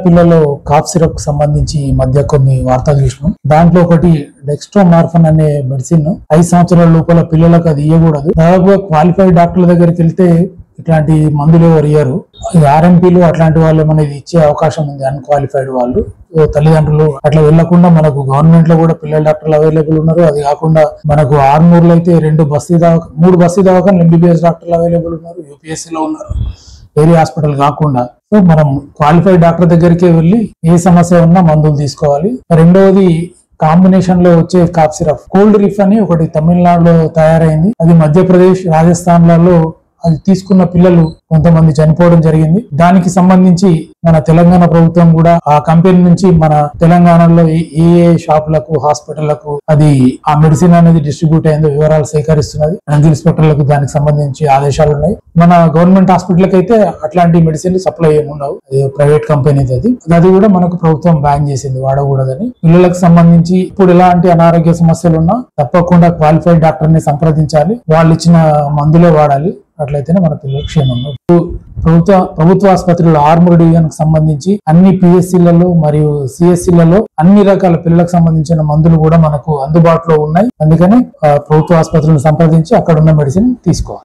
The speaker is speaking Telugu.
పిల్లల్లో కాఫ్ సిరప్ సంబంధించి ఈ మధ్య కొన్ని వార్తలు చూసినాం. దాంట్లో ఒకటి డెక్స్ట్రోమార్ఫన్ అనే మెడిసిన్ 5 సంవత్సరాల లోపల పిల్లలకు అది ఇవ్వకూడదు. దాదాపుగా క్వాలిఫైడ్ డాక్టర్ల దగ్గరికి వెళ్తే ఇట్లాంటి మందులు ఎవరు ఇయ్యరు. ఆర్ఎంపీలు అట్లాంటి వాళ్ళు అనేది ఇచ్చే అవకాశం ఉంది, అన్క్వాలిఫైడ్ వాళ్ళు. తల్లిదండ్రులు అట్లా వెళ్లకుండా మనకు గవర్నమెంట్ లో కూడా పిల్లల డాక్టర్లు అవైలబుల్ ఉన్నారు. అది కాకుండా మనకు ఆర్మూర్లో అయితే 3 బస్తీ దవాఖాన ఎంబీబీఎస్ డాక్టర్లు అవైలబుల్ ఉన్నారు, యూపీఎస్సీ లో ఉన్నారు, ఏరియా హాస్పిటల్ కాకుండా. సో మనం క్వాలిఫైడ్ డాక్టర్ దగ్గరికి వెళ్ళి ఏ సమస్య ఉన్నా మందులు తీసుకోవాలి. రెండవది కాంబినేషన్ లో వచ్చే కాఫ్ సిరప్. కోల్డ్ రిఫ్ అని ఒకటి తమిళనాడులో తయారైంది. అది మధ్యప్రదేశ్, రాజస్థాన్లలో అది తీసుకున్న పిల్లలు కొంతమంది చనిపోవడం జరిగింది. దానికి సంబంధించి మన తెలంగాణ ప్రభుత్వం కూడా ఆ కంపెనీ నుంచి మన తెలంగాణలో ఏ షాపులకు, హాస్పిటళ్లకు అది ఆ మెడిసిన్ అనేది డిస్ట్రిబ్యూట్ అయిందో వివరాలు సేకరిస్తున్నది. డ్రగ్ ఇన్స్పెక్టర్లకు దానికి సంబంధించి ఆదేశాలు ఉన్నాయి. మన గవర్నమెంట్ హాస్పిటల్కి అయితే అట్లాంటి మెడిసిన్ సప్లై ఏముండవు, ప్రైవేట్ కంపెనీ అది కూడా మనకు ప్రభుత్వం బ్యాన్ చేసింది, వాడకూడదని. పిల్లలకు సంబంధించి ఇప్పుడు ఎలాంటి అనారోగ్య సమస్యలు ఉన్నా తప్పకుండా క్వాలిఫైడ్ డాక్టర్ ని సంప్రదించాలి, వాళ్ళు ఇచ్చిన మందులే వాడాలి. అట్లయితేనే మన పిల్లలకు క్షేమంగా. ప్రభుత్వ ఆసుపత్రుల ఆర్మూర్ డివిజన్ కు సంబంధించి అన్ని పిఎస్సీలలో మరియు సిఎస్సీలలో అన్ని రకాల పిల్లలకు సంబంధించిన మందులు కూడా మనకు అందుబాటులో ఉన్నాయి. అందుకని ప్రభుత్వ ఆసుపత్రులను సంప్రదించి అక్కడ ఉన్న మెడిసిన్ తీసుకోవాలి.